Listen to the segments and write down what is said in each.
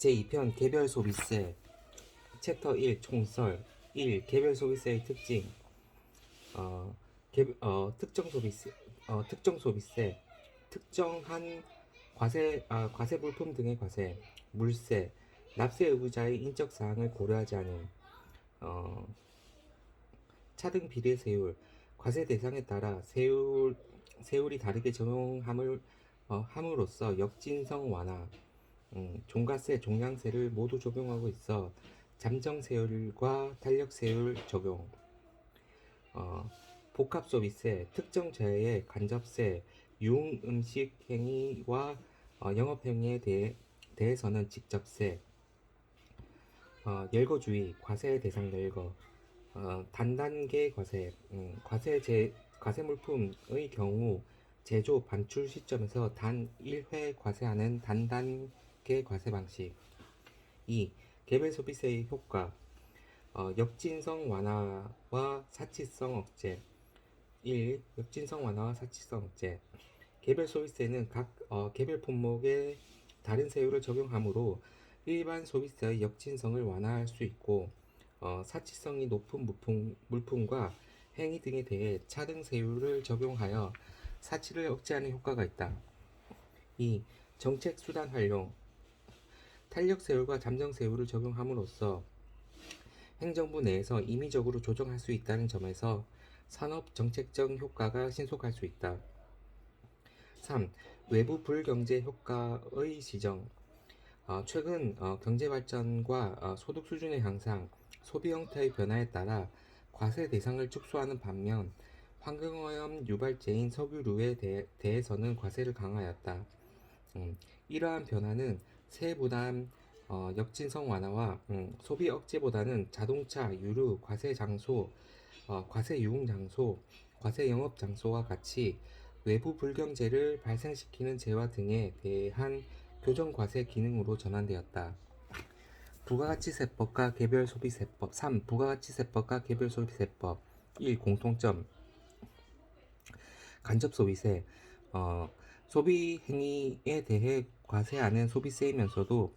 제2편 개별 소비세 챕터 1 총설 1. 개별 소비세의 특징 특정 소비세 특정한 과세 물품 등의 과세 물세 납세 의무자의 인적 사항을 고려하지 않은 차등 비례 세율 과세 대상에 따라 세율이 다르게 함으로써 역진성 완화 종가세, 종량세를 모두 적용하고 있어 잠정세율과 탄력세율 적용 복합소비세, 특정 재해의 간접세, 유흥음식 행위와 영업행위에 대해서는 직접세 열거주의, 과세 대상 열거 단단계 과세 과세 물품의 경우 제조 반출 시점에서 단 1회 과세하는 단단계 과세 방식 2. 개별 소비세의 효과 역진성 완화와 사치성 억제 1. 역진성 완화와 사치성 억제 개별 소비세는 각 개별 품목에 다른 세율을 적용하므로 일반 소비세의 역진성을 완화할 수 있고 사치성이 높은 물품과 행위 등에 대해 차등 세율을 적용하여 사치를 억제하는 효과가 있다. 2. 정책 수단 활용 탄력 세율과 잠정 세율을 적용함으로써 행정부 내에서 임의적으로 조정할 수 있다는 점에서 산업 정책적 효과가 신속할 수 있다. 3. 외부 불경제 효과의 시정 최근 경제 발전과 소득 수준의 향상, 소비 형태의 변화에 따라 과세 대상을 축소하는 반면 환경오염 유발제인 석유류에 대해서는 과세를 강화하였다. 이러한 변화는 세부담 역진성 완화와 소비 억제보다는 자동차, 유류, 과세 장소, 과세 유흥 장소, 과세 영업 장소와 같이 외부 불경제를 발생시키는 재화 등에 대한 교정 과세 기능으로 전환되었다. 부가가치세법과 개별소비세법 3. 부가가치세법과 개별소비세법 1. 공통점 간접소비세 소비 행위에 대해 과세하는 소비세이면서도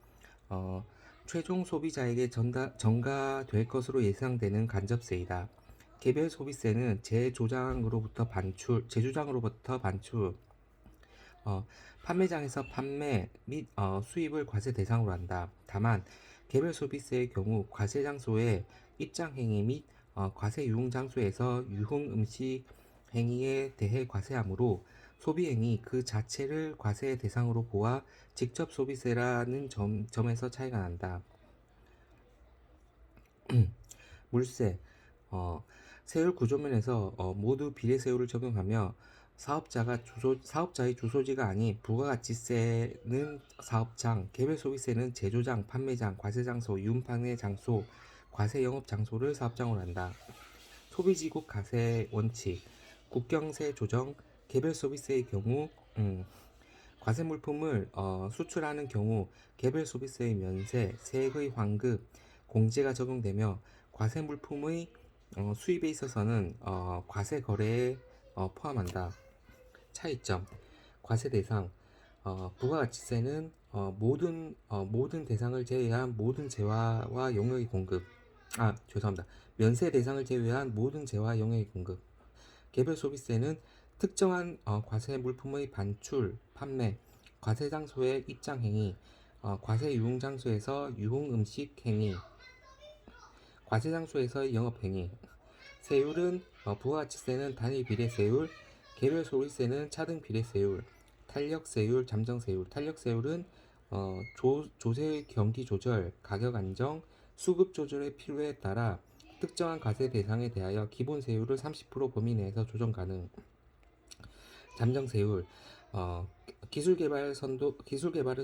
최종 소비자에게 전가될 것으로 예상되는 간접세이다. 개별 소비세는 재조장으로부터 반출, 판매장에서 판매 및 수입을 과세 대상으로 한다. 다만 개별 소비세의 경우 과세 장소의 입장 행위 및 과세 유흥 장소에서 유흥 음식 행위에 대해 과세하므로 소비 행위 그 자체를 과세 대상으로 보아 직접 소비세라는 점에서 차이가 난다. 물세 세율 구조면에서 모두 비례세율을 적용하며 사업자의 주소지가 아닌 부가가치세는 사업장, 개별소비세는 제조장, 판매장, 과세장소, 유흥판매 장소, 과세영업장소를 사업장으로 한다. 소비지국 과세 원칙, 국경세 조정, 개별소비세의 경우 과세 물품을 수출하는 경우 개별소비세의 면세, 세액의 환급, 공제가 적용되며 과세 물품의 수입에 있어서는 과세 거래에 포함한다. 차이점 과세 대상 부가가치세는 모든 대상을 제외한 모든 재화와 용역의 공급 죄송합니다. 면세 대상을 제외한 모든 재화 용역의 공급 개별 소비세는 특정한 과세 물품의 반출, 판매, 과세 장소의 입장 행위, 과세 유흥 장소에서 유흥 음식 행위, 과세 장소에서의 영업 행위. 세율은 부가가치세는 단일 비례세율, 개별 소비세는 차등 비례세율, 탄력세율, 잠정세율. 탄력세율은 조세의 경기 조절, 가격 안정, 수급 조절의 필요에 따라 특정한 과세 대상에 대하여 기본 세율을 30% 범위 내에서 조정 가능. 잠정세율 기술 개발을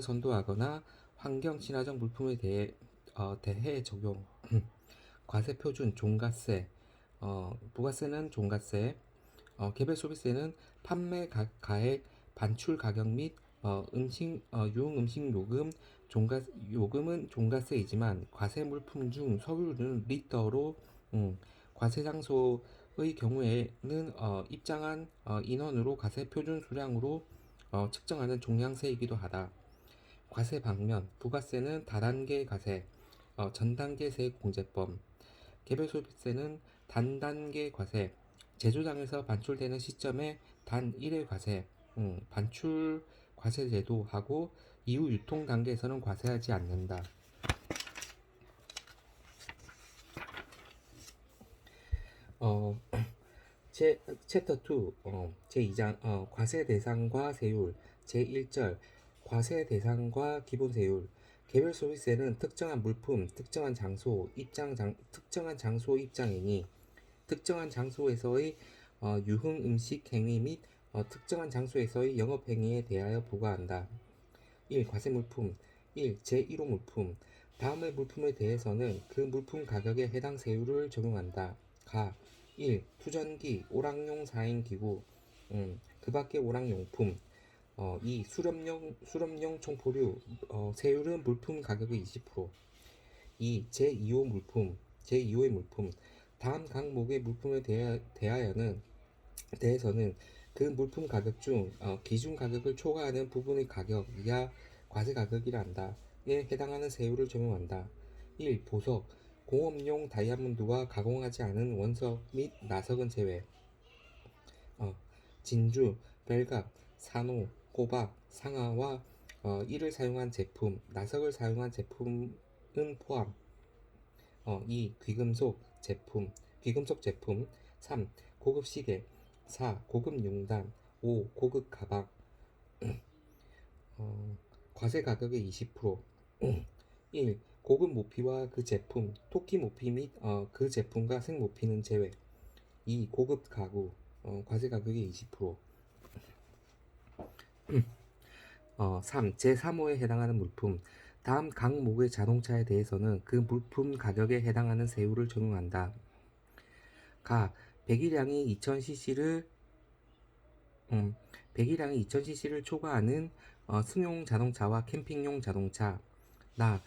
선도하거나 환경 친화적 물품에 대해 적용. 과세 표준 종가세 부가세는 종가세 개별 소비세는 판매 가액 반출 가격 및 유흥 음식 요금은 종가세이지만 과세 물품 중 석유는 리터로 과세 장소의 경우에는 입장한 인원으로 과세 표준 수량으로 측정하는 종량세이기도 하다. 과세 방면, 부가세는 다단계 과세, 전단계 세액 공제법, 개별소비세는 단단계 과세, 제조장에서 반출되는 시점에 단 1회 과세, 반출 과세 제도하고 이후 유통 단계에서는 과세하지 않는다. 어, 챕터 2, 제2장, 과세 대상과 세율, 제1절, 과세 대상과 기본 세율. 개별 소비세는 특정한 물품, 특정한 장소 입장이니, 특정한 장소에서의 유흥 음식 행위 및 특정한 장소에서의 영업 행위에 대하여 부과한다. 1. 과세 물품. 1. 제1호 물품. 다음의 물품에 대해서는 그 물품 가격에 해당 세율을 적용한다. 가. 1. 투전기, 오락용 4인 기구, 그 밖의 오락용품. 2. 수렴용 총포류, 세율은 물품 가격의 20%. 2. 제2호 물품. 제2호의 물품. 다음 항목의 물품에 대해서는 그 물품 가격 중 기준 가격을 초과하는 부분의 가격 이하 과세 가격이라 한다. 에 해당하는 세율을 적용한다. 1. 보석, 공업용 다이아몬드와 가공하지 않은 원석 및 나석은 제외. 진주, 벨갑, 산호, 꼬박, 상아와 이를 사용한 제품, 나석을 사용한 제품은 포함. 2. 귀금속 제품. 3. 고급 시계. 4. 고급 용단. 5. 고급 가방. 과세 가격의 20%. 1. 고급 모피와 그 제품, 토끼 모피 및 그 제품과 생 모피는 제외. 2. 고급 가구, 과세 가격의 20%. 3. 제3호에 해당하는 물품. 다음 각목의 자동차에 대해서는 그 물품 가격에 해당하는 세율을 적용한다. 가. 배기량이 2000cc를 초과하는 승용 자동차와 캠핑용 자동차. 나.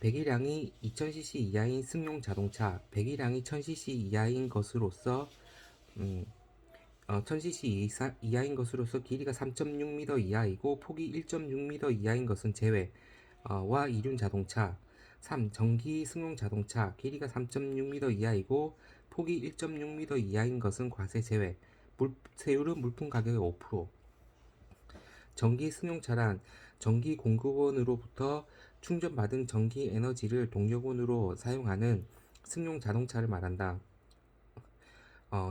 배기량이 2000cc 이하인 승용 자동차, 배기량이 1000cc 이하인 것으로서 1000cc 이하인 것으로서 길이가 3.6m 이하이고 폭이 1.6m 이하인 것은 제외. 와 이륜 자동차. 3. 전기 승용 자동차, 길이가 3.6m 이하이고 폭이 1.6m 이하인 것은 과세 제외. 세율은 물품 가격의 5%. 전기 승용차란 전기 공급원으로부터 충전받은 전기 에너지를 동력원으로 사용하는 승용 자동차를 말한다.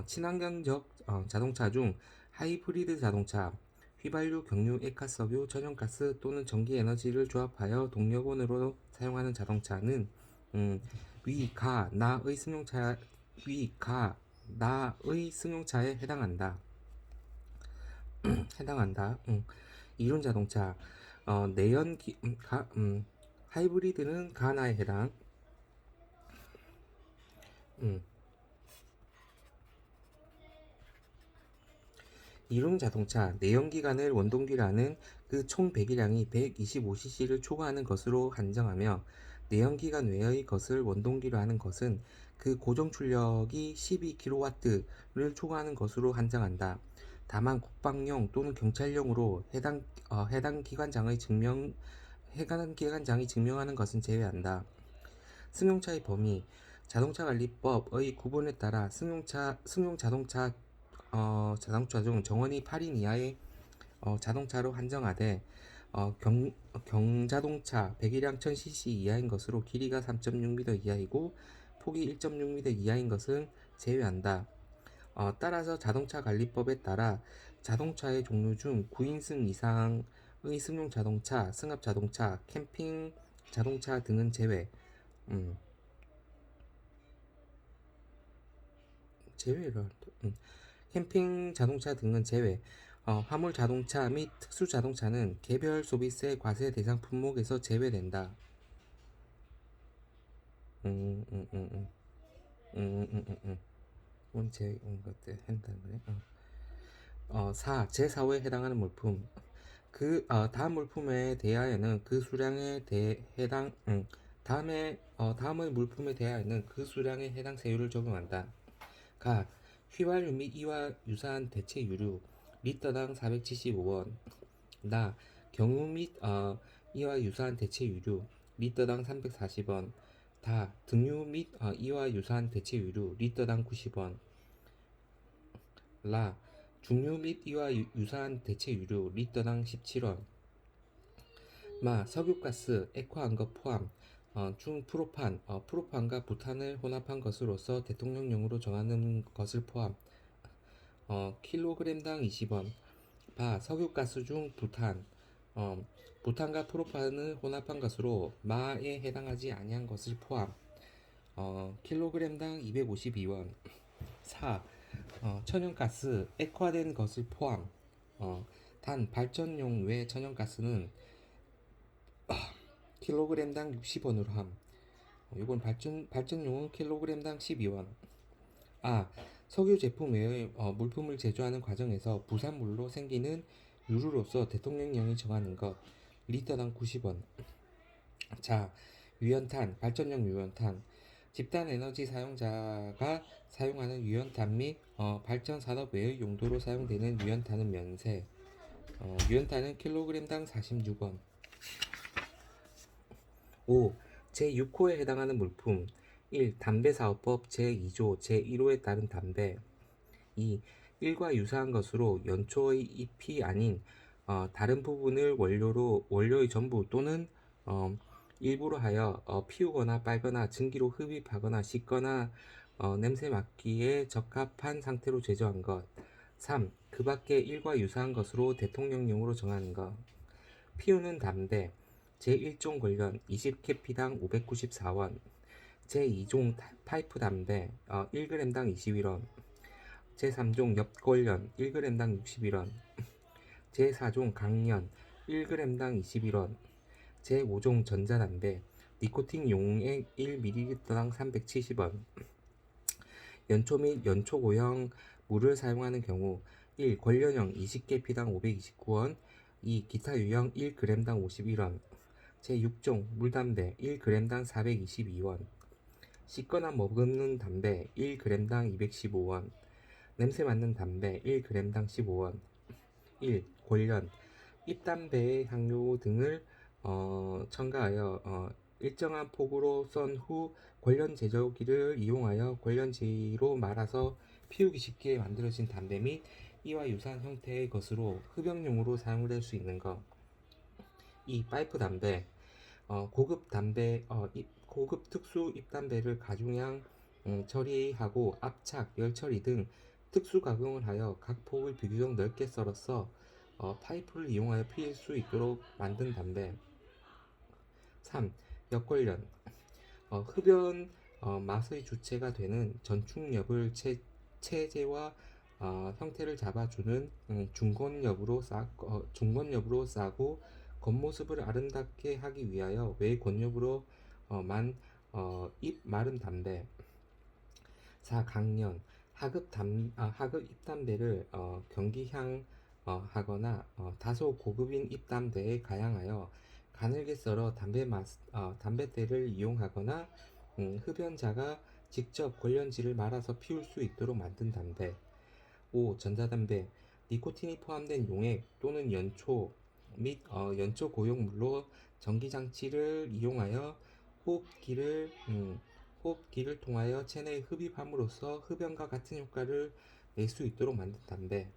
친환경적 자동차 중 하이브리드 자동차, 휘발유, 경유, 액화석유, 천연가스 또는 전기 에너지를 조합하여 동력원으로 사용하는 자동차는 위, 가, 나의 승용차에 해당한다. 이륜 자동차, 내연기, 하이브리드는 가나에 해당. 이륜 자동차, 내연기관을 원동기라는 그 총 배기량이 125cc를 초과하는 것으로 한정하며, 내연기관 외의 것을 원동기로 하는 것은 그 고정 출력이 12kW를 초과하는 것으로 한정한다. 다만 국방용 또는 경찰용으로 해당 기관장이 증명하는 것은 제외한다. 승용차의 범위. 자동차관리법의 구분에 따라 승용 자동차 중 정원이 8인 이하의 자동차로 한정하되 경자동차 배기량 1000cc 이하인 것으로 길이가 3.6m 이하이고 폭이 1.6m 이하인 것은 제외한다. 따라서 자동차관리법에 따라 자동차의 종류 중 9인승 이상의 승용 자동차, 승합 자동차, 캠핑 자동차 등은 제외. 제외를 캠핑 자동차 등은 제외. 화물 자동차 및 특수 자동차는 개별 소비세 과세 대상 품목에서 제외된다. 원체 것들 한다 그래. 4. 제4호에 해당하는 물품. 다음 물품에 대하여는 그 수량에 해당 다음의 물품에 대하여는 그 수량에 해당 세율을 적용한다. 가. 휘발유 및 이와 유사한 대체 유류 리터당 475원. 나. 경유 및 이와 유사한 대체 유류 리터당 340원. 다 등유 및 이와 유사한 대체 유류 리터당 90원. 라 중류 및 이와 유사한 대체 유류 리터당 17원. 마 석유가스 액화한 것 포함 중 프로판과 부탄을 혼합한 것으로서 대통령령으로 정하는 것을 포함 킬로그램당 20원. 바 석유가스 중 부탄과 프로판을 혼합한 것으로 마에 해당하지 아니한 것을 포함 킬로그램당 252원. 4. 천연가스 액화된 것을 포함 단 발전용 외 천연가스는 킬로그램당 60원으로 함. 이건 발전용은 킬로그램당 12원. 석유 제품 외의 물품을 제조하는 과정에서 부산물로 생기는 유류로서 대통령령이 정하는 것 리터당 90원. 유연탄, 발전용 유연탄. 집단 에너지 사용자가 사용하는 유연탄 및 발전 산업 외의 용도로 사용되는 유연탄은 면세. 유연탄은 킬로그램당 46원. 5. 제6호에 해당하는 물품 1. 담배사업법 제2조 제1호에 따른 담배. 2. 1과 유사한 것으로 연초의 잎이 아닌 다른 부분을 원료의 전부 또는 일부로 하여 피우거나 빨거나 증기로 흡입하거나 씻거나 냄새 맡기에 적합한 상태로 제조한 것. 3. 그 밖에 1과 유사한 것으로 대통령령으로 정하는 것. 피우는 담배 제1종 관련 20캐피당 594원. 제2종 파이프 담배 1g당 21원. 제3종 엽관련 1g당 61원. 제4종 강연 1g당 21원. 제5종 전자담배 니코틴 용액 1ml당 370원. 연초 및 연초고형 물을 사용하는 경우 1. 관련형 20개피당 529원. 2. 기타 유형 1g당 51원. 제6종 물담배 1g당 422원. 씻거나 머금는 담배 1g당 215원. 냄새 맡는 담배 1g당 15원. 1. 관련 잎담배의 향료 등을 첨가하여 일정한 폭으로 썬 후 관련 제조기를 이용하여 관련지로 말아서 피우기 쉽게 만들어진 담배 및 이와 유사한 형태의 것으로 흡연용으로 사용될 수 있는 것. 2. 파이프 담배 고급 특수 잎담배를 가중량 처리하고 압착, 열 처리 등 특수 가공을 하여 각 폭을 비교적 넓게 썰어서 파이프를 이용하여 피울 수 있도록 만든 담배. 3. 엽관련 흡연 맛의 주체가 되는 전축엽을 체제와 형태를 잡아주는 중건엽으로 싸고 겉모습을 아름답게 하기 위하여 외건엽으로 잎 마른 담배. 4. 강연 하급 잎담배를 경기향 하거나 다소 고급인 잎담배에 가양하여 가늘게 썰어 담뱃대를 이용하거나 흡연자가 직접 관련지를 말아서 피울 수 있도록 만든 담배. 5. 전자담배 니코틴이 포함된 용액 또는 연초 및 연초 고용물로 전기장치를 이용하여 호흡기를 통하여 체내에 흡입함으로써 흡연과 같은 효과를 낼 수 있도록 만든 담배.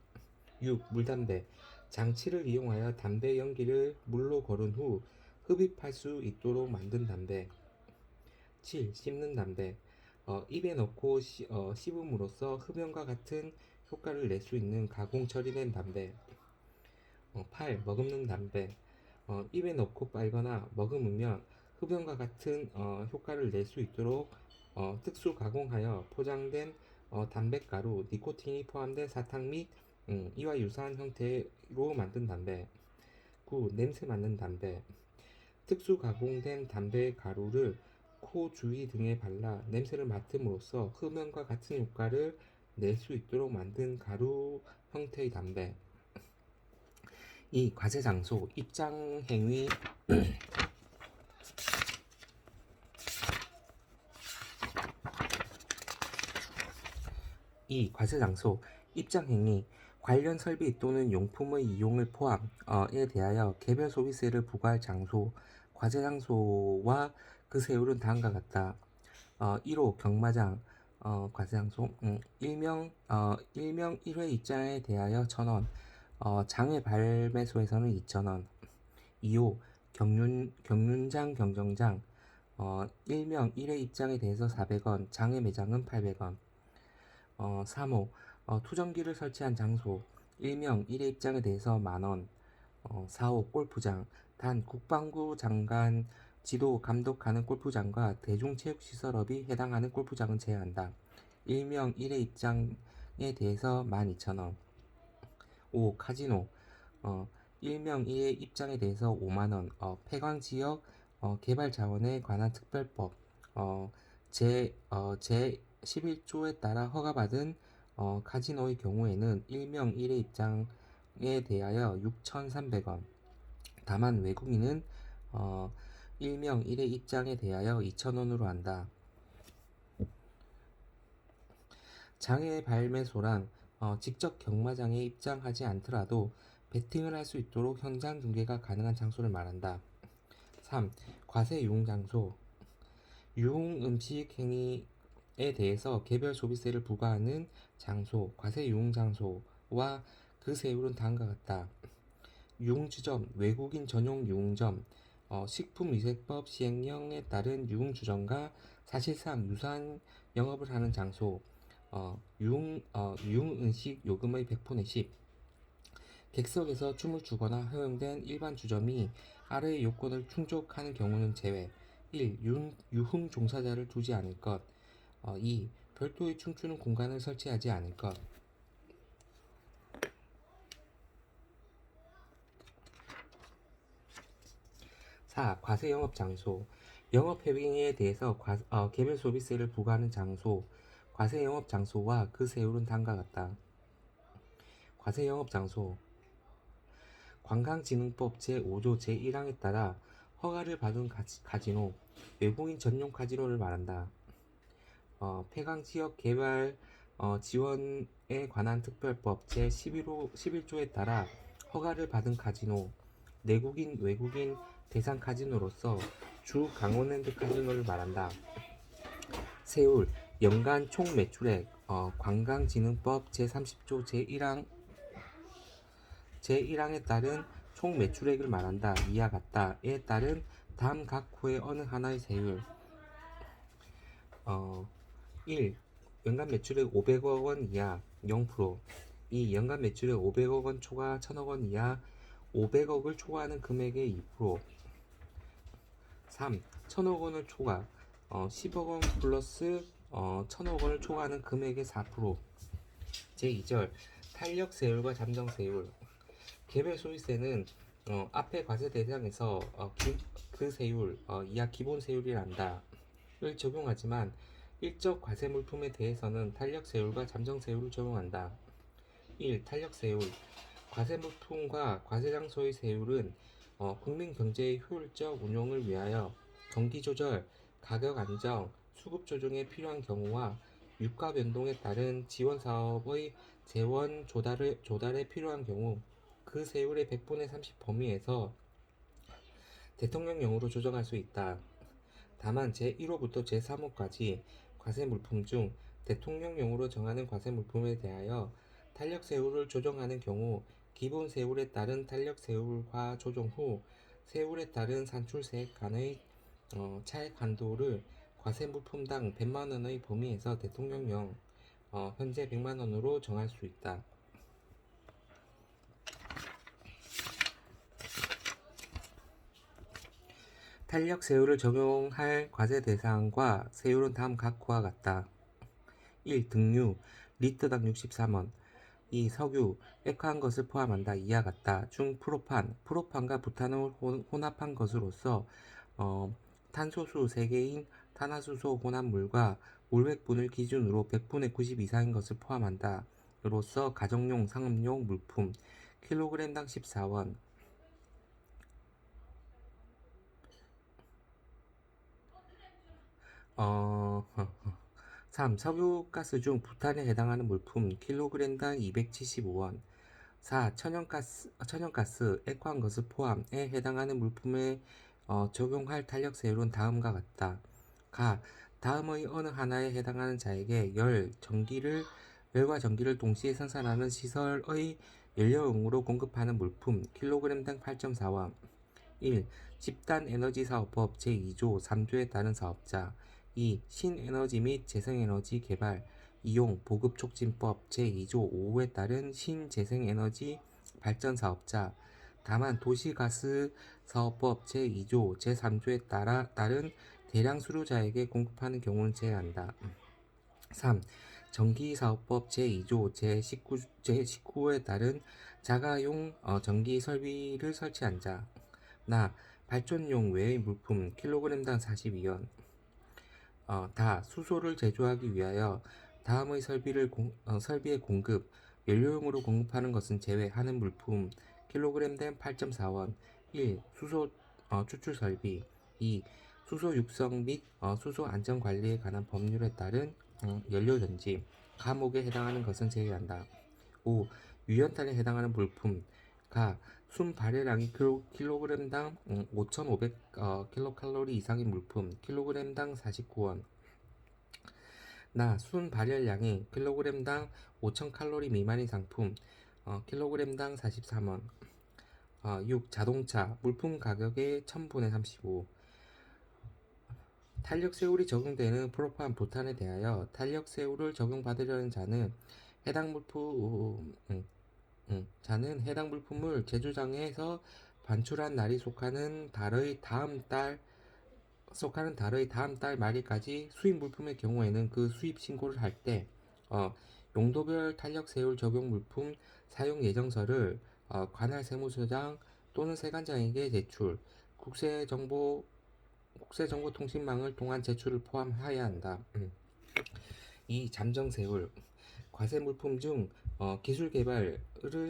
6. 물담배 장치를 이용하여 담배 연기를 물로 거른 후 흡입할 수 있도록 만든 담배. 7. 씹는 담배 입에 넣고 씹음으로써 흡연과 같은 효과를 낼 수 있는 가공 처리된 담배. 8. 머금는 담배 입에 넣고 빨거나 머금으면 흡연과 같은 효과를 낼 수 있도록 특수 가공하여 포장된 담뱃가루, 니코틴이 포함된 사탕 및 이와 유사한 형태로 만든 담배. 9. 냄새 맡는 담배 특수 가공된 담배 가루를 코 주위 등에 발라 냄새를 맡음으로써 흡연과 같은 효과를 낼 수 있도록 만든 가루 형태의 담배. 2. 과제 장소 입장 행위 과제 장소 입장 행위 관련 설비 또는 용품의 이용을 포함에 대하여 개별 소비세를 부과할 장소, 과세 장소와 그 세율은 다음과 같다. 1호 경마장 과세 장소 일명 1회 입장에 대하여 1,000원, 장외 발매소에서는 2,000원. 2호 경륜장 경정장 일명 1회 입장에 대해서 400원, 장외 매장은 800원. 3호 투정기를 설치한 장소 일명 1회 입장에 대해서 만원. 4호 골프장 단 국방부 장관 지도 감독하는 골프장과 대중체육시설업이 해당하는 골프장은 제외한다. 일명 1회 입장에 대해서 12,000원. 5. 카지노 일명 1회 입장에 대해서 5만원. 폐광지역 개발 자원에 관한 특별법 제 11조에 따라 허가받은 카지노의 경우에는 일명 1회 입장에 대하여 6,300원. 다만 외국인은 일명 1회 입장에 대하여 2,000원으로 한다. 장외 발매소란 직접 경마장에 입장하지 않더라도 베팅을 할 수 있도록 현장 중계가 가능한 장소를 말한다. 3. 과세 유흥 장소 유흥 음식 행위에 대해서 개별 소비세를 부과하는 장소, 과세 유흥 장소와 그 세율은 다음과 같다. 유흥주점, 외국인 전용 유흥점, 식품위생법 시행령에 따른 유흥주점과 사실상 유사한 영업을 하는 장소, 유흥음식 요금의 100분의 10, 객석에서 춤을 추거나 허용된 일반 주점이 아래의 요건을 충족하는 경우는 제외. 1. 유흥 종사자를 두지 않을 것. 2. 별도의 춤추는 공간을 설치하지 않을 것. 4. 과세 영업 장소. 영업 행위에 대해서 개별 소비세를 부과하는 장소, 과세 영업 장소와 그 세율은 다음과 같다. 과세 영업 장소 관광진흥법 제5조 제1항에 따라 허가를 받은 카지노, 외국인 전용 카지노를 말한다. 폐광지역 개발 지원에 관한 특별법 제11조에 따라 허가를 받은 카지노, 외국인 대상 카지노로서 주 강원랜드 카지노를 말한다. 세율 연간 총 매출액 관광진흥법 제30조 제1항에 따른 총 매출액을 말한다. 이와 같다에 따른 다음 각 후의 어느 하나의 세율 1. 연간 매출액 500억 원 이하 0%. 2. 연간 매출액 500억 원 초과 1000억 원 이하 500억을 초과하는 금액의 2%. 3. 1000억 원을 초과 10억 원 플러스 1000억 원을 초과하는 금액의 4%. 제2절 탄력세율과 잠정세율 개별 소비세는 앞의 과세 대상에서 그 세율 이하 기본 세율이란다를 적용하지만 일적 과세 물품에 대해서는 탄력세율과 잠정세율을 적용한다. 1. 탄력세율 과세 물품과 과세 장소의 세율은 국민 경제의 효율적 운용을 위하여 경기 조절, 가격 안정, 수급 조정에 필요한 경우와 유가 변동에 따른 지원 사업의 재원 조달에 필요한 경우 그 세율의 100분의 30 범위에서 대통령령으로 조정할 수 있다. 다만 제1호부터 제3호까지 과세 물품 중 대통령령으로 정하는 과세 물품에 대하여 탄력세율을 조정하는 경우 기본 세율에 따른 탄력세율화 조정 후 세율에 따른 산출세액 간의 차액 한도를 과세 물품당 100만원의 범위에서 대통령령 현재 100만원으로 정할 수 있다. 탄력세율을 적용할 과세 대상과 세율은 다음 각과 같다. 1. 등유 리터당 63원 2. 석유 액화한 것을 포함한다. 이와 같다. 중 프로판과 부탄을 혼합한 것으로서 탄소수 3개인 탄화수소 혼합물과 몰백분을 기준으로 100분의 90 이상인 것을 포함한다. 로서 가정용 상업용 물품 킬로그램당 14원 3. 석유가스 중 부탄에 해당하는 물품 킬로그램당 275원 4. 천연가스, 액화가스 포함에 해당하는 물품에 적용할 탄력세율은 다음과 같다. 가. 다음의 어느 하나에 해당하는 자에게 열과 전기를 동시에 생산하는 시설의 연료용으로 공급하는 물품 킬로그램당 8.4원. 1. 집단 에너지 사업법 제2조 3조에 따른 사업자. 2. 신에너지 및 재생에너지 개발, 이용, 보급 촉진법 제2조 5호에 따른 신재생에너지 발전 사업자. 다만 도시가스 사업법 제2조 제3조에 따른 대량 수요자에게 공급하는 경우는 제외한다. 3. 전기사업법 제2조 제19호에 따른 자가용 전기 설비를 설치한 자. 나. 발전용 외의 물품 킬로그램당 42원. 다. 수소를 제조하기 위하여 다음의 설비의 공급, 연료용으로 공급하는 것은 제외하는 물품 킬로그램당 8.4원. 1. 수소 추출 설비. 2. 수소 육성 및 수소 안전 관리에 관한 법률에 따른 연료 전지, 감옥에 해당하는 것은 제외한다. 5. 유연탄에 해당하는 물품. 가. 순 발열량이 킬로그램당 5,500 킬로칼로리 이상인 물품 킬로그램당 49원. 나. 순 발열량이 킬로그램당 5,000칼로리 미만인 상품 킬로그램당 43원. 6. 자동차 물품 가격의 1000분의 35. 탄력세율이 적용되는 프로판 부탄에 대하여 탄력세율을 적용받으려는 자는 해당 물품을 제조장에서 반출한 날이 속하는 달의 다음 달 말일까지 수입 물품의 경우에는 그 수입 신고를 할 때 용도별 탄력세율 적용 물품 사용 예정서를 관할 세무서장 또는 세관장에게 제출, 국세정보통신망을 통한 제출을 포함해야 한다. 이 잠정세율, 과세 물품 중 기술 개발을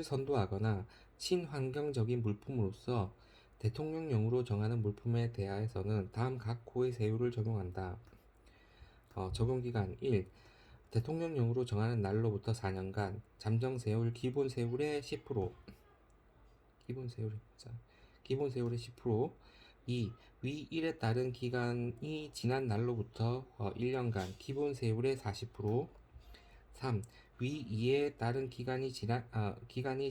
선도하거나 친환경적인 물품으로서 대통령령으로 정하는 물품에 대하여서는 다음 각 호의 세율을 적용한다. 적용기간 1. 대통령령으로 정하는 날로부터 4년간 잠정세율 기본세율의 10%, 기본세율의 10%. 2. 위 1에 따른 기간이 지난 날로부터 1년간 기본세율의 40%. 3. 위 2에 따른 기간이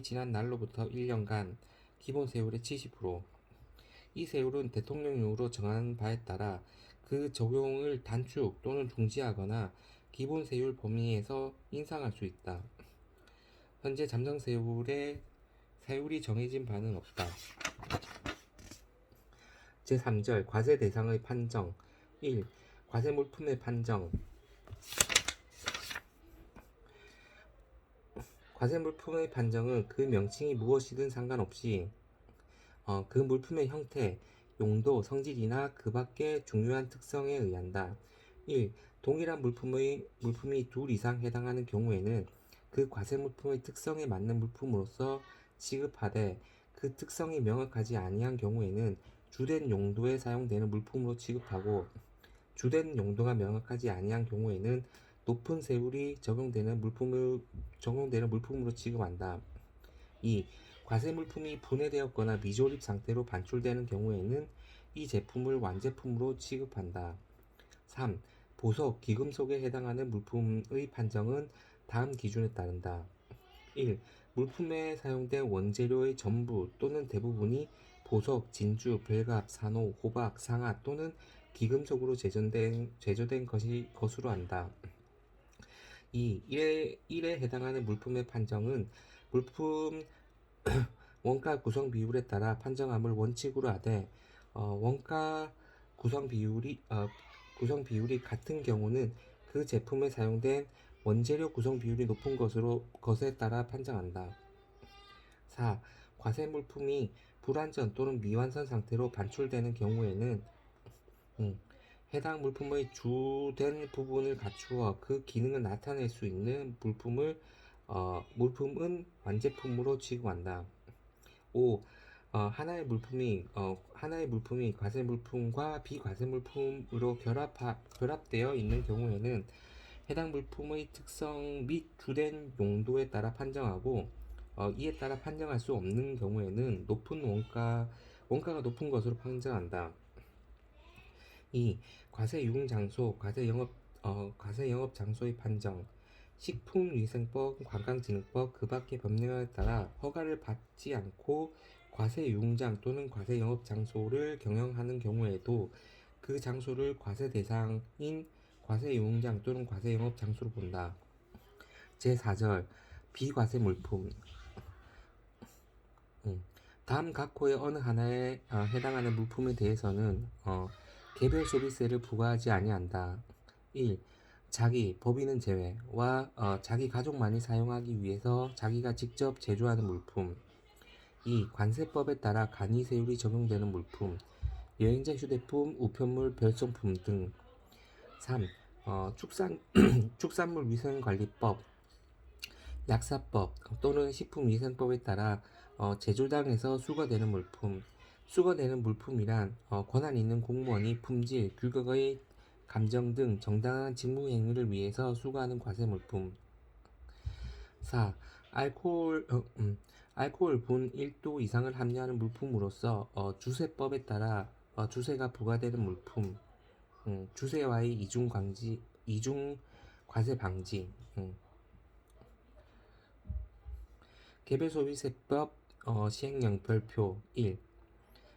지난 날로부터 1년간 기본세율의 70%. 이 세율은 대통령령으로 정한 바에 따라 그 적용을 단축 또는 중지하거나 기본세율 범위에서 인상할 수 있다. 현재 잠정세율의 세율이 정해진 바는 없다. 제3절 과세 대상의 판정. 1. 과세 물품의 판정. 과세 물품의 판정은 그 명칭이 무엇이든 상관없이 그 물품의 형태, 용도, 성질이나 그 밖의 중요한 특성에 의한다. 1. 동일한 물품이 둘 이상 해당하는 경우에는 그 과세 물품의 특성에 맞는 물품으로서 취급하되 그 특성이 명확하지 아니한 경우에는 주된 용도에 사용되는 물품으로 취급하고 주된 용도가 명확하지 아니한 경우에는 높은 세율이 적용되는 물품으로 취급한다. 2. 과세 물품이 분해되었거나 미조립 상태로 반출되는 경우에는 이 제품을 완제품으로 취급한다. 3. 보석, 귀금속에 해당하는 물품의 판정은 다음 기준에 따른다. 1. 물품에 사용된 원재료의 전부 또는 대부분이 보석, 진주, 벨갑, 산호, 호박, 상아 또는 귀금속으로 제조된 것으로 한다. 2. 1에 해당하는 물품의 판정은 물품 원가 구성 비율에 따라 판정함을 원칙으로 하되 원가 구성 비율이 같은 경우는 그 제품에 사용된 원재료 구성 비율이 높은 것에 따라 판정한다. 4. 과세 물품이 불완전 또는 미완성 상태로 반출되는 경우에는 해당 물품의 주된 부분을 갖추어 그 기능을 나타낼 수 있는 물품은 완제품으로 취급한다. 5. 하나의 물품이 과세 물품과 비과세 물품으로 결합되어 있는 경우에는 해당 물품의 특성 및 주된 용도에 따라 판정하고 이에 따라 판정할 수 없는 경우에는 높은 원가가 높은 것으로 판정한다. 이 과세 유흥 장소, 과세 영업 장소의 판정, 식품위생법, 관광진흥법 그 밖의 법령에 따라 허가를 받지 않고 과세 유흥장 또는 과세 영업 장소를 경영하는 경우에도 그 장소를 과세 대상인 과세 유흥장 또는 과세 영업 장소로 본다. 제4절 비과세 물품 다음 각 호의 어느 하나에 해당하는 물품에 대해서는 개별 소비세를 부과하지 아니한다. 1. 자기, 법인은 제외와 자기 가족만이 사용하기 위해서 자기가 직접 제조하는 물품. 2. 관세법에 따라 간이세율이 적용되는 물품. 여행자 휴대품, 우편물, 별성품 등. 3. 축산물 위생관리법, 약사법 또는 식품위생법에 따라 제조장에서 수거되는 물품. 수거되는 물품이란 권한 있는 공무원이 품질, 규격의 감정 등 정당한 직무 행위를 위해서 수거하는 과세 물품. 4. 알코올 분 1도 이상을 함유하는 물품으로서 주세법에 따라 주세가 부과되는 물품. 주세와의 이중 과세 방지. 개별소비세법 시행령 별표 1.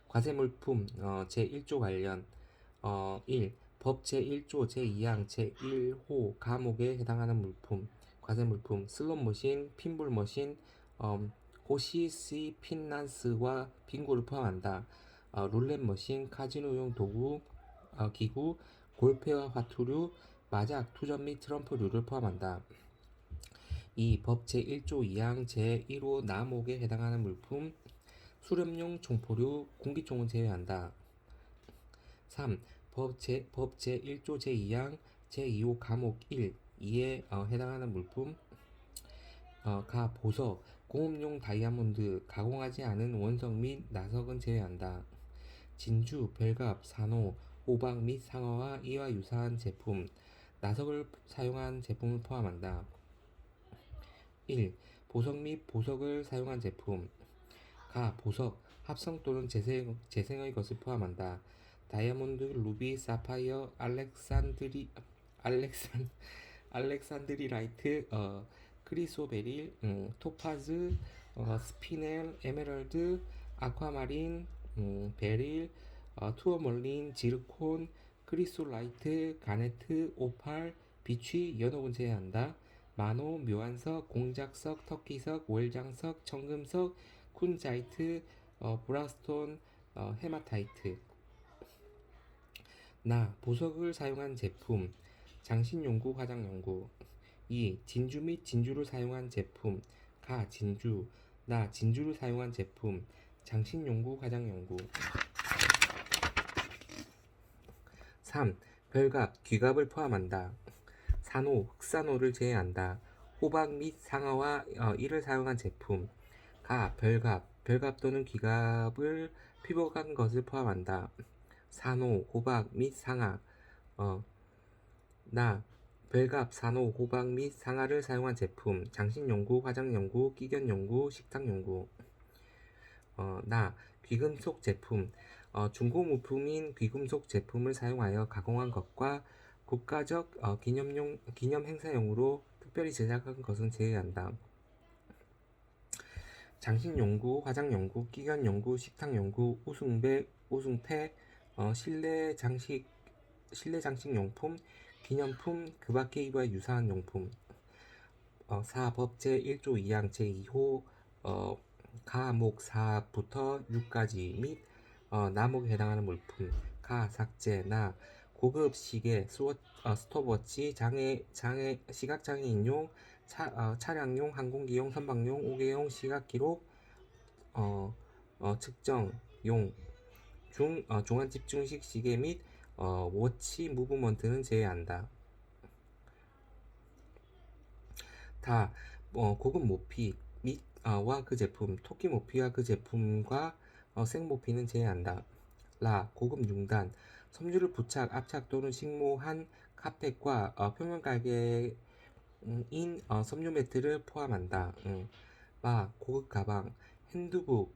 과세물품 제1조 관련 1. 법 제1조 제2항 제1호 가목에 해당하는 물품 과세물품 슬롯머신, 핀볼머신, 호시시 핀란스와 빙고를 포함한다. 룰렛머신, 카지노용 도구, 기구, 골프와 화투류, 마작, 투점 및 트럼프류를 포함한다. 2. 법 제1조 2항 제1호 나목에 해당하는 물품 수렴용 총포류, 공기총은 제외한다. 3. 법 제1조 제2항 제2호 가목 1, 2에 해당하는 물품 가, 보석, 공업용 다이아몬드, 가공하지 않은 원석 및 나석은 제외한다. 진주, 별갑, 산호, 호박 및 상어와 이와 유사한 제품, 나석을 사용한 제품을 포함한다. 1. 보석 및 보석을 사용한 제품 가, 보석, 합성 또는 재생의 것을 포함한다. 다이아몬드, 루비, 사파이어, 알렉산드리라이트, 크리소베릴, 토파즈, 스피넬, 에메랄드, 아쿠아마린, 베릴, 투어멀린, 지르콘, 크리솔라이트, 가네트, 오팔, 비취, 연옥은 제외한다. 마노, 묘안석, 공작석, 터키석, 월장석, 청금석, 쿤자이트, 브라스톤, 헤마타이트. 나, 보석을 사용한 제품, 장신용구, 화장용구. 2. 진주 및 진주를 사용한 제품, 가, 진주, 나, 진주를 사용한 제품, 장신용구, 화장용구. 3. 별갑, 귀갑을 포함한다. 산호, 흑산호를 제외한다. 호박 및 상어와 이를 사용한 제품, 가, 별갑 또는 귀갑을 피복한 것을 포함한다. 산호, 호박 및 상아, 나, 별갑, 산호, 호박 및 상아를 사용한 제품, 장신용구, 화장용구, 끼견용구, 식탁용구. 나, 귀금속 제품, 중고무품인 귀금속 제품을 사용하여 가공한 것과 국가적 기념 행사용으로 특별히 제작한 것은 제외한다. 장신용구, 화장용구, 끼견용구, 식탁용구, 우승패, 실내 장식용품, 기념품, 그 밖의 이와 유사한 용품. 4. 법 제1조 2항 제2호 가목 4부터 6까지 및 나목에 해당하는 물품, 가, 삭제, 나, 고급 시계, 스톱워치, 시각장애인용, 차량용, 항공기용, 선박용, 오개용, 시각기록, 측정용, 중앙집중식 시계 및 워치 무브먼트는 제외한다. 다 고급 모피 및 와 그 제품, 토끼 모피와 그 제품과 생모피는 제외한다. 라, 고급 융단, 섬유를 부착, 압착 또는 식모한 카펫과 표면 깔개인 섬유 매트를 포함한다. 마, 고급 가방, 핸드북,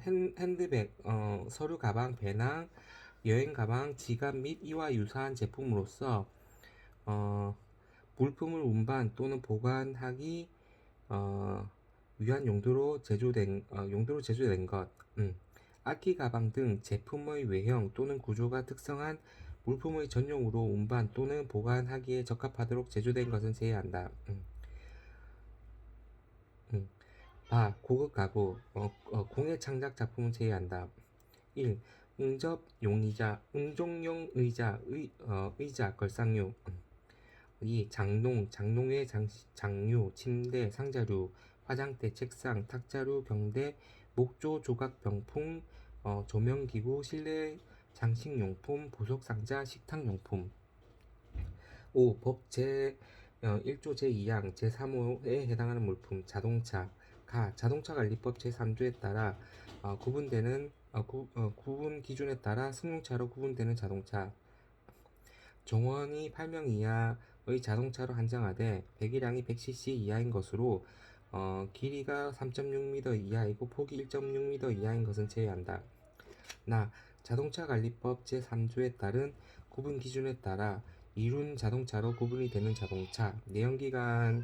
핸드백, 서류 가방, 배낭, 여행 가방, 지갑 및 이와 유사한 제품으로서 어, 물품을 운반 또는 보관하기 어, 위한 용도로 제조된 것. 악기 가방 등 제품의 외형 또는 구조가 특성한 물품의 전용으로 운반 또는 보관하기에 적합하도록 제조된 것은 제외한다. 음. 바, 고급 가구, 공예 창작 작품은 제외한다. 1. 응접용 의자, 의자, 걸상류. 2. 장롱의 장류, 침대, 상자류, 화장대, 책상, 탁자류, 병대, 목조, 조각, 병풍, 조명기구, 실내 장식용품, 보석상자, 식탁용품. 5. 법 제1조 제2항 제3호에 해당하는 물품, 자동차. 자동차 관리법 제3조에 따라 구분 기준에 따라 승용차로 구분되는 자동차. 정원이 8명 이하의 자동차로 한정하되 배기량이 100cc 이하인 것으로 길이가 3.6m 이하이고 폭이 1.6m 이하인 것은 제외한다. 자동차 관리법 제3조에 따른 구분 기준에 따라 이륜 자동차로 구분이 되는 자동차 내연기관을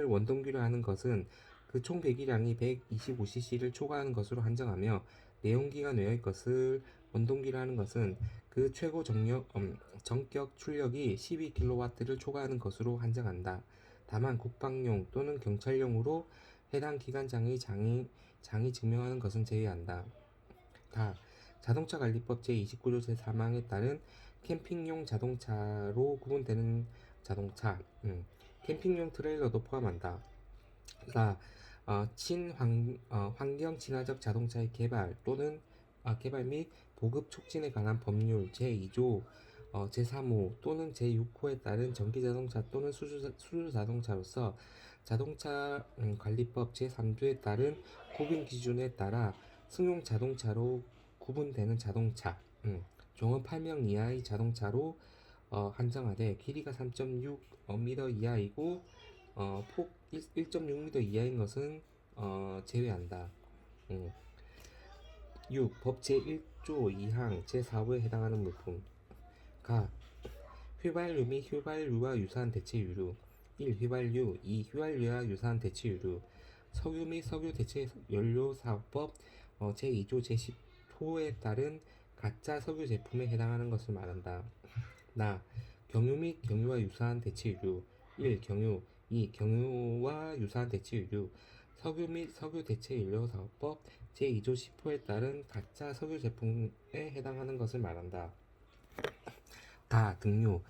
원동기로 하는 것은 그 총 배기량이 125cc를 초과하는 것으로 한정하며 내연기관 외의 것을 원동기로 하는 것은 그 최고 전격 출력이 12kW를 초과하는 것으로 한정한다. 다만 국방용 또는 경찰용으로 해당 기관장의 장이 증명하는 것은 제외한다. 자동차 관리법 제29조 제3항에 따른 캠핑용 자동차로 구분되는 자동차, 캠핑용 트레일러도 포함한다. 환경 친화적 자동차의 개발 또는 개발 및 보급 촉진에 관한 법률 제2조 제3호 또는 제6호에 따른 전기자동차 또는 수소자동차로서 자동차 관리법 제3조에 따른 구분 기준에 따라 승용 자동차로 구분되는 자동차, 종은 8명 이하의 자동차로 한정하되 길이가 3.6m 이하이고 폭 1.6m 이하인 것은 제외한다. 6. 법 제1조 2항 제4호에 해당하는 물품. 휘발유 및 휘발유와 유사한 대체 유류. 1. 휘발유. 2. 휘발유와 유사한 대체 유류. 석유 및 석유 대체 연료 사업법 제2조 제10호에 따른 가짜 석유 제품에 해당하는 것을 말한다. 경유 및 경유와 유사한 대체 유류. 1. 경유. 2. 경유와 유사한 대체 유류. 석유 및 석유 대체 연료 사업법 제2조 10호에 따른 가짜 석유 제품에 해당하는 것을 말한다. 등류.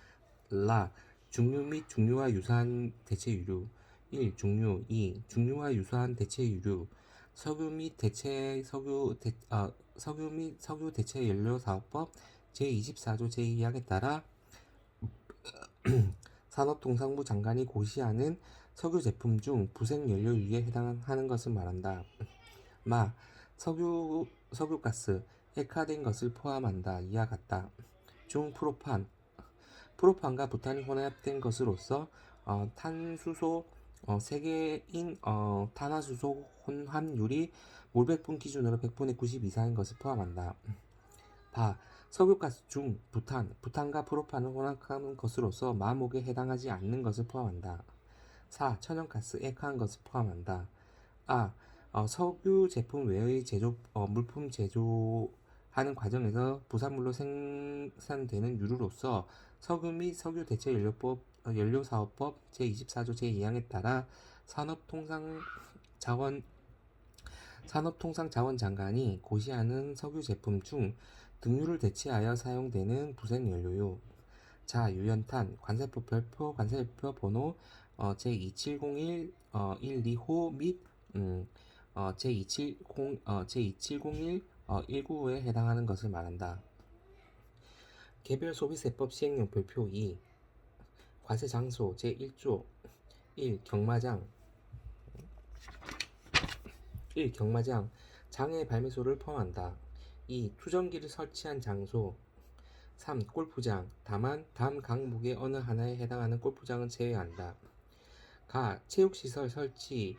중류 및 중류와 유사한 대체 유류. 1. 중류. 2. 중류와 유사한 대체 유류. 석유 및 석유 대체 연료 사업법 제24조 제2항에 따라 산업통상부 장관이 고시하는 석유 제품 중 부생 연료유에 해당하는 것을 말한다. 석유가스, 액화된 것을 포함한다. 이와 같다. 프로판과 부탄이 혼합된 것으로서 탄수소 세개인 탄화수소 혼합률이 몰백분 기준으로 100분의 90 이상인 것을 포함한다. 석유가스 중 부탄과 프로판을 혼합한 것으로서 마목에 해당하지 않는 것을 포함한다. 천연가스, 액화한 것을 포함한다. 석유 제품 외의 물품 제조하는 과정에서 부산물로 생산되는 유류로서 석유 및 석유 대체 연료사업법 제24조 제2항에 따라 산업통상자원장관이 고시하는 석유 제품 중 등유를 대체하여 사용되는 부생연료요. 유연탄, 관세법 번호 제2701 12호 및 제2701 19호에 해당하는 것을 말한다. 개별소비세법 시행령 별표 2. 과세장소 제1조 1. 경마장. 장의 발매소를 포함한다. 2. 투정기를 설치한 장소. 3. 골프장. 다만 다음 항목의 어느 하나에 해당하는 골프장은 제외한다. 체육시설 설치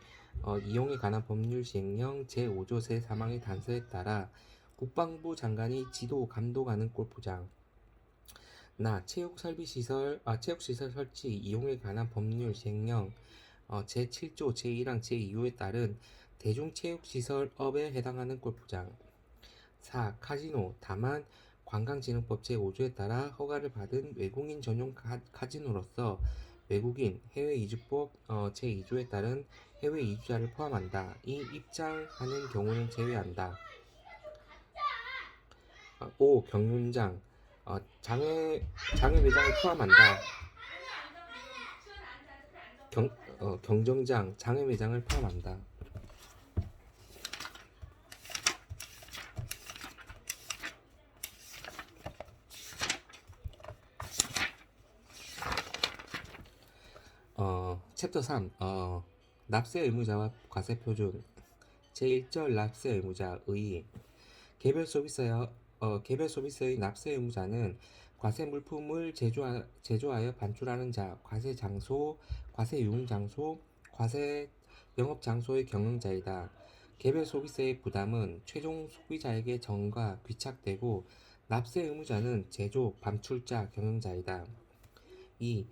이용에 관한 법률 시행령 제5조 제3항의 단서에 따라 국방부 장관이 지도 감독하는 골프장. 체육시설 설치 이용에 관한 법률 시행령 제7조 제1항 제2호에 따른 대중체육시설업에 해당하는 골프장. 4. 카지노. 다만 관광진흥법 제5조에 따라 허가를 받은 외국인 전용 카지노로서 외국인 해외이주법 제2조에 따른 해외 이주자를 포함한다. 이 입장하는 경우는 제외한다. 5. 경륜장. 장외 매장을 포함한다. 경정장, 장외 매장을 포함한다. 챕터 3. 납세 의무자와 과세 표준. 제1절 납세 의무자 의 개별 소비세의 납세 의무자는 과세 물품을 제조하여 반출하는 자, 과세 장소, 과세 유흥 장소, 과세 영업 장소의 경영자이다. 개별 소비세의 부담은 최종 소비자에게 전가 귀착되고 납세 의무자는 제조, 반출자, 경영자이다. 2.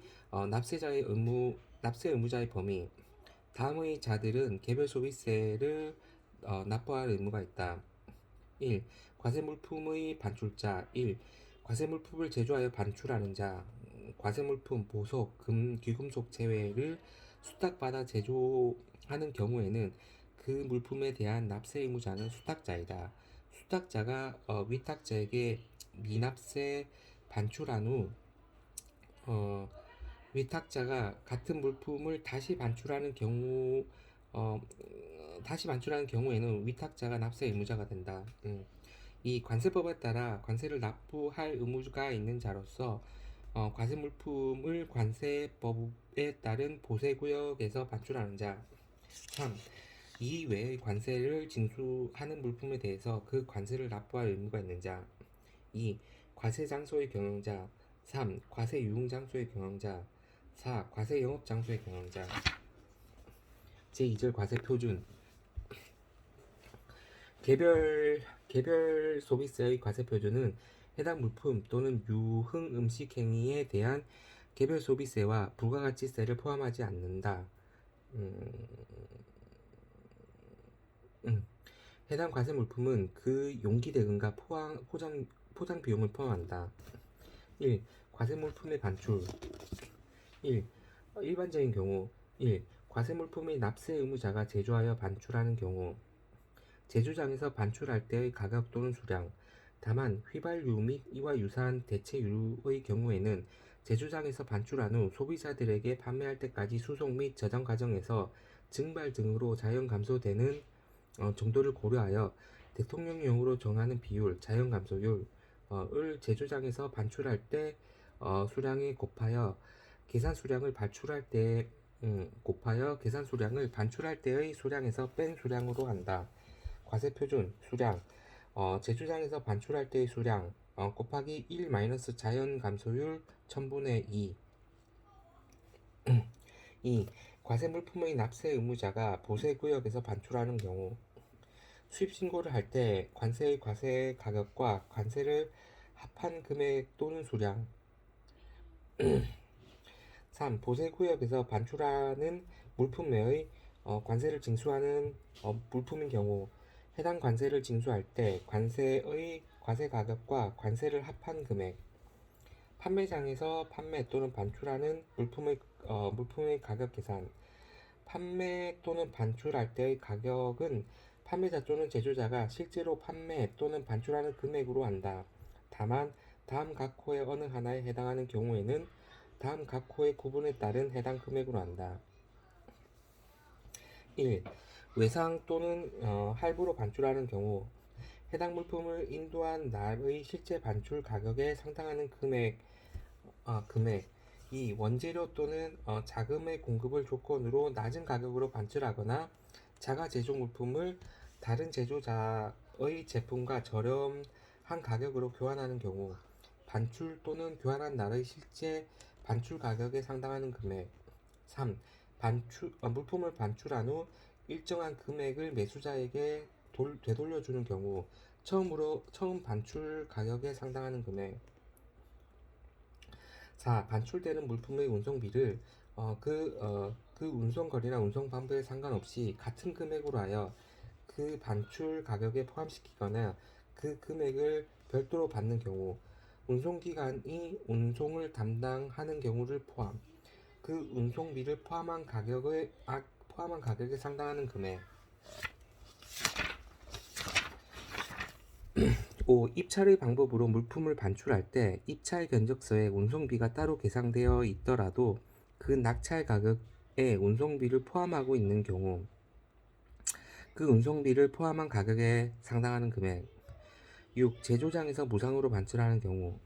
납세 의무자의 범위. 다음의 자들은 개별 소비세를 납부할 의무가 있다. 1. 과세물품의 반출자. 1. 과세물품을 제조하여 반출하는 자. 과세물품, 보석, 귀금속 제외를 수탁받아 제조하는 경우에는 그 물품에 대한 납세 의무자는 수탁자이다. 수탁자가 위탁자에게 미납세 반출한 후 위탁자가 같은 물품을 다시 반출하는 경우에는 위탁자가 납세 의무자가 된다. 이 관세법에 따라 관세를 납부할 의무가 있는 자로서 과세 물품을 관세법에 따른 보세구역에서 반출하는 자. 3. 이 외의 관세를 징수하는 물품에 대해서 그 관세를 납부할 의무가 있는 자. 2. 과세 장소의 경영자. 3. 과세 유흥 장소의 경영자. 4. 과세 영업 장소의 경영자. 제2절 과세 표준. 개별 소비세의 과세 표준은 해당 물품 또는 유흥 음식 행위에 대한 개별 소비세와 부가가치세를 포함하지 않는다. 해당 과세 물품은 그 용기 대금과 포장 비용을 포함한다. 1. 과세 물품의 반출. 1. 일반적인 경우. 1. 과세 물품의 납세 의무자가 제조하여 반출하는 경우. 제조장에서 반출할 때의 가격 또는 수량. 다만 휘발유 및 이와 유사한 대체유의 경우에는 제조장에서 반출한 후 소비자들에게 판매할 때까지 수송 및 저장 과정에서 증발 등으로 자연 감소되는 정도를 고려하여 대통령령으로 정하는 비율, 자연 감소율을 제조장에서 반출할 때 수량에 곱하여 계산 수량을 반출할 때의 수량에서 뺀 수량으로 한다. 과세 표준 수량. 제조장에서 반출할 때의 수량 곱하기 1 마이너스 자연 감소율 1000분의 2. 2. 과세 물품의 납세 의무자가 보세구역에서 반출하는 경우. 수입 신고를 할 때 관세의 과세 가격과 관세를 합한 금액 또는 수량. 3. 보세구역에서 반출하는 물품 외의 관세를 징수하는 물품인 경우 해당 관세를 징수할 때 관세의 과세 가격과 관세를 합한 금액. 판매장에서 판매 또는 반출하는 물품의 가격 계산. 판매 또는 반출할 때의 가격은 판매자 또는 제조자가 실제로 판매 또는 반출하는 금액으로 한다. 다만 다음 각 호의 어느 하나에 해당하는 경우에는 다음 각 호의 구분에 따른 해당 금액으로 한다. 1. 외상 또는 할부로 반출하는 경우 해당 물품을 인도한 날의 실제 반출 가격에 상당하는 금액. 2. 원재료 또는 자금의 공급을 조건으로 낮은 가격으로 반출하거나 자가 제조 물품을 다른 제조자의 제품과 저렴한 가격으로 교환하는 경우 반출 또는 교환한 날의 실제 반출 가격에 상당하는 금액. 3. 물품을 반출한 후 일정한 금액을 매수자에게 되돌려주는 경우 처음 반출 가격에 상당하는 금액. 4. 반출되는 물품의 운송비를 그 운송거리나 운송 방법에 상관없이 같은 금액으로 하여 그 반출 가격에 포함시키거나 그 금액을 별도로 받는 경우, 운송기관이 운송을 담당하는 경우를 포함, 그 운송비를 포함한 가격에 상당하는 금액. 5. 입찰의 방법으로 물품을 반출할 때 입찰 견적서에 운송비가 따로 계상되어 있더라도 그 낙찰 가격에 운송비를 포함하고 있는 경우, 그 운송비를 포함한 가격에 상당하는 금액. 6. 제조장에서 무상으로 반출하는 경우,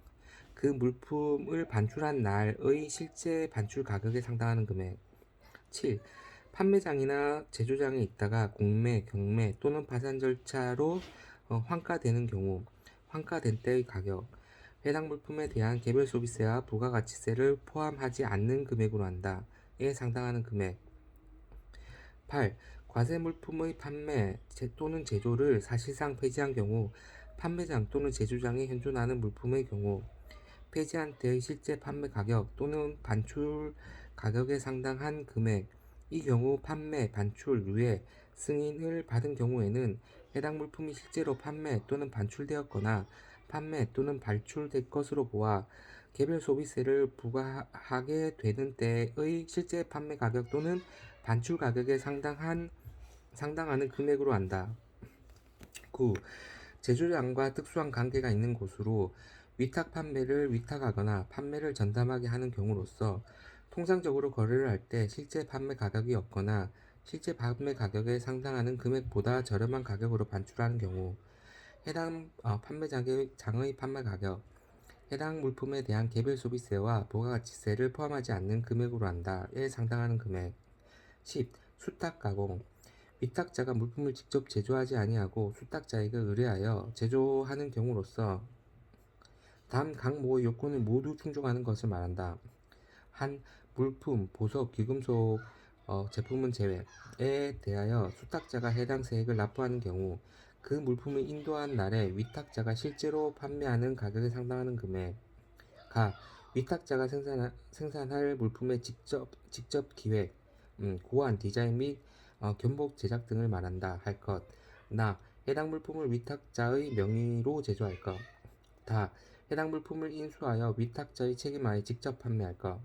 그 물품을 반출한 날의 실제 반출 가격에 상당하는 금액. 7. 판매장이나 제조장에 있다가 공매, 경매 또는 파산 절차로 환가되는 경우, 환가된 때의 가격, 해당 물품에 대한 개별 소비세와 부가가치세를 포함하지 않는 금액으로 한다에 상당하는 금액. 8. 과세 물품의 판매 또는 제조를 사실상 폐지한 경우, 판매장 또는 제조장에 현존하는 물품의 경우, 폐지한 때의 실제 판매 가격 또는 반출 가격에 상당한 금액, 이 경우 판매, 반출, 유예, 승인을 받은 경우에는 해당 물품이 실제로 판매 또는 반출되었거나 판매 또는 발출될 것으로 보아 개별 소비세를 부과하게 되는 때의 실제 판매 가격 또는 반출 가격에 상당하는 금액으로 한다. 9. 제조장과 특수한 관계가 있는 곳으로 위탁 판매를 위탁하거나 판매를 전담하게 하는 경우로서 통상적으로 거래를 할 때 실제 판매 가격이 없거나 실제 판매 가격에 상당하는 금액보다 저렴한 가격으로 반출하는 경우, 해당 판매장의 판매 가격, 해당 물품에 대한 개별 소비세와 부가가치세를 포함하지 않는 금액으로 한다에 상당하는 금액. 10. 수탁 가공. 위탁자가 물품을 직접 제조하지 아니하고 수탁자에게 의뢰하여 제조하는 경우로서 다음 각 모의 요건을 모두 충족하는 것을 말한다. 한 물품, 보석, 귀금속 제품은 제외에 대하여 수탁자가 해당 세액을 납부하는 경우 그 물품을 인도한 날에 위탁자가 실제로 판매하는 가격에 상당하는 금액. 가. 위탁자가 생산할 물품의 직접 기획, 고안, 디자인 및 견복 제작 등을 말한다 할 것. 나. 해당 물품을 위탁자의 명의로 제조할 것. 다. 해당 물품을 인수하여 위탁자의 책임하에 직접 판매할 것.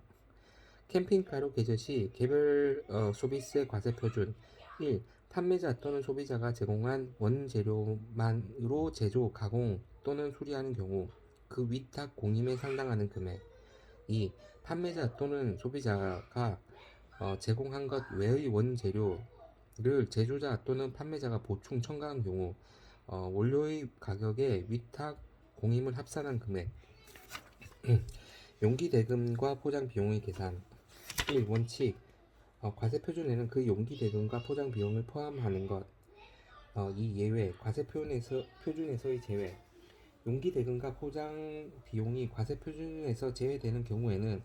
캠핑카로 개조 시 개별 소비세 과세 표준. 1. 판매자 또는 소비자가 제공한 원재료만으로 제조, 가공 또는 수리하는 경우 그 위탁 공임에 상당하는 금액. 2. 판매자 또는 소비자가 제공한 것 외의 원재료를 제조자 또는 판매자가 보충 첨가한 경우 원료의 가격에 위탁 공임을 합산한 금액. 용기 대금과 포장 비용의 계산. 1. 원칙. 과세 표준에는 그 용기 대금과 포장 비용을 포함하는 것. 2. 예외. 과세 표준에서의 제외. 용기 대금과 포장 비용이 과세 표준에서 제외되는 경우에는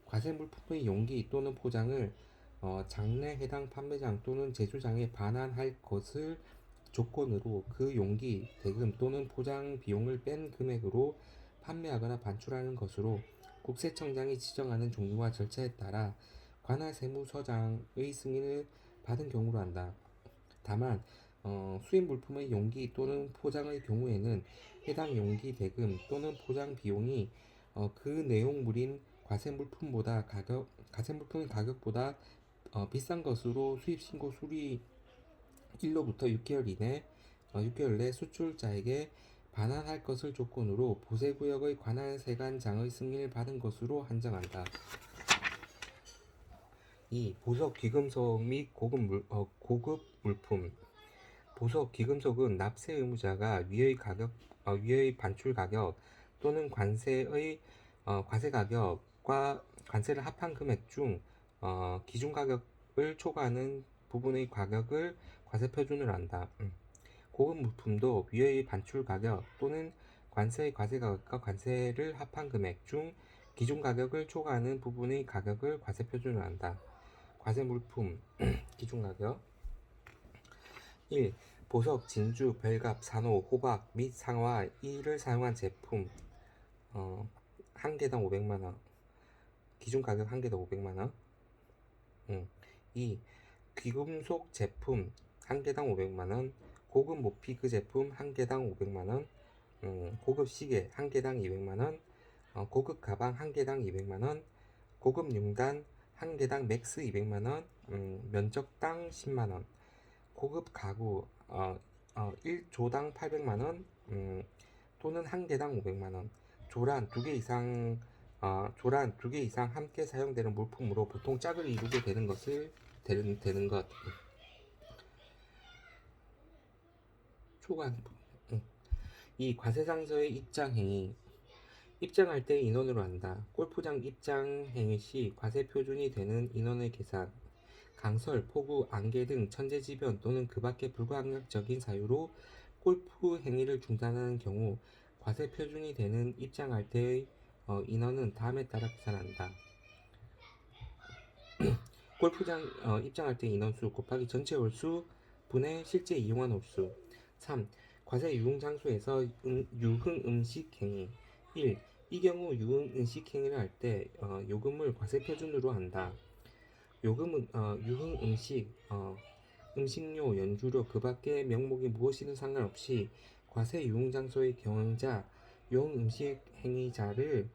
과세 물품의 용기 또는 포장을 장래 해당 판매장 또는 제조장에 반환할 것을 조건으로 그 용기, 대금 또는 포장 비용을 뺀 금액으로 판매하거나 반출하는 것으로 국세청장이 지정하는 종류와 절차에 따라 관할 세무서장의 승인을 받은 경우로 한다. 다만 수입 물품의 용기 또는 포장의 경우에는 해당 용기, 대금 또는 포장 비용이 그 내용물인 과세 물품의 가격보다 비싼 것으로 수입 신고 수리일로부터 6개월 내 수출자에게 반환할 것을 조건으로 보세구역의 관할세관장의 승인을 받은 것으로 한정한다. 2. 보석, 귀금속 및 고급 물품. 보석, 귀금속은 납세 의무자가 위의 반출 가격 또는 과세 가격과 관세를 합한 금액 중 기준 가격을 초과하는 부분의 가격을 과세 표준으로 한다. 고급 물품도 위의 반출 가격 또는 관세 가격과 관세를 합한 금액 중 기준 가격을 초과하는 부분의 가격을 과세 표준으로 한다. 과세 물품 기준 가격. 1. 보석, 진주, 별갑, 산호, 호박 및 상화 이를 사용한 제품 1개당 500만원. 기준 가격 1개당 500만원. 2. 귀금속 제품 1개당 500만원. 고급 모피그 제품 1개당 500만원. 고급 시계 1개당 200만원. 고급 가방 1개당 200만원. 고급 융단 1개당 맥스 200만원. 면적당 10만원. 고급 가구 1조당 800만원. 또는 1개당 500만원. 조란 2개 이상 조란 2개 이상 함께 사용되는 물품으로 보통 짝을 이루게 되는 것. 초간. 이 과세장소의 입장행위. 입장할 때 인원으로 한다. 골프장 입장 행위 시 과세 표준이 되는 인원의 계산. 강설, 폭우, 안개 등 천재지변 또는 그 밖의 불가항력적인 사유로 골프 행위를 중단하는 경우 과세 표준이 되는 입장할 때의 인원은 다음에 따라 계산한다. 골프장 입장할 때 인원수 곱하기 전체 홀수 분의 실제 이용한 홀수. 3. 과세 유흥 장소에서 유흥 음식 행위. 1. 이 경우 유흥 음식 행위를 할 때 요금을 과세 표준으로 한다. 요금은 유흥 음식, 음식료, 연주료, 그 밖의 명목이 무엇이든 상관없이 과세 유흥 장소의 경영자, 유흥 음식 행위자를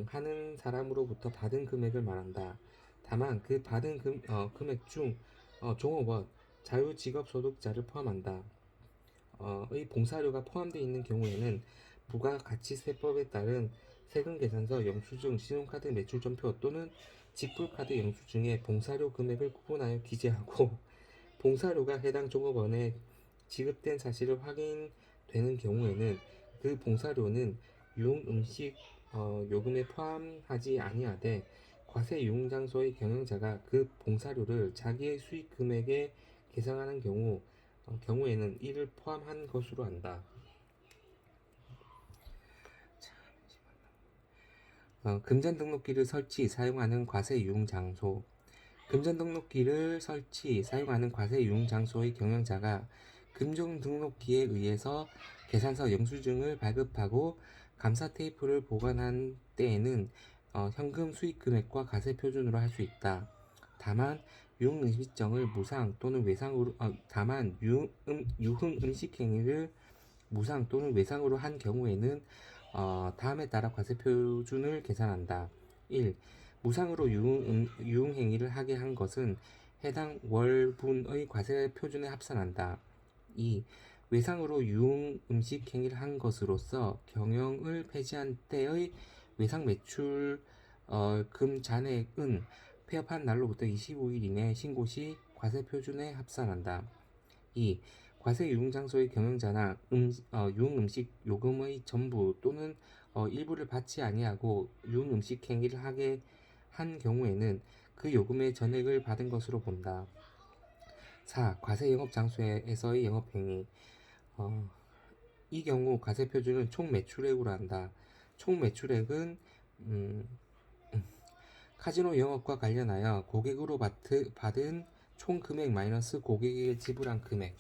하는 사람으로부터 받은 금액을 말한다. 다만 그 받은 금액 중 종업원, 자유직업소득자를 포함한다. 의 봉사료가 포함되어 있는 경우에는 부가가치세법에 따른 세금 계산서, 영수증, 신용카드 매출점표 또는 직불카드 영수증에 봉사료 금액을 구분하여 기재하고 봉사료가 해당 종업원에 지급된 사실을 확인되는 경우에는 그 봉사료는 유흥음식 요금에 포함하지 아니하되 과세 유흥장소의 경영자가 그 봉사료를 자기의 수익 금액에 계상하는 경우에는 이를 포함한 것으로 한다. 금전 등록기를 설치, 사용하는 과세 유흥 장소. 금전 등록기를 설치, 사용하는 과세 유흥 장소의 경영자가 금전 등록기에 의해서 계산서 영수증을 발급하고 감사 테이프를 보관한 때에는 현금 수익 금액과 과세 표준으로 할 수 있다. 다만 유흥 음식점을 무상 또는 외상으로 다만 유흥 음식 행위를 무상 또는 외상으로 한 경우에는 다음에 따라 과세 표준을 계산한다. 1. 무상으로 유흥 행위를 하게 한 것은 해당 월분의 과세 표준에 합산한다. 2. 외상으로 유흥 음식 행위를 한 것으로서 경영을 폐지한 때의 외상 매출 금 잔액은 폐업한 날로부터 25일 이내 신고 시 과세 표준에 합산한다. 2. 과세 유흥장소의 경영자나 유흥음식 요금의 전부 또는 일부를 받지 아니하고 유흥음식 행위를 하게 한 경우에는 그 요금의 전액을 받은 것으로 본다. 4. 과세 영업장소에서의 영업행위. 이 경우 과세 표준은 총 매출액으로 한다. 총 매출액은 카지노 영업과 관련하여 고객으로 받은 총 금액 마이너스 고객에게 지불한 금액.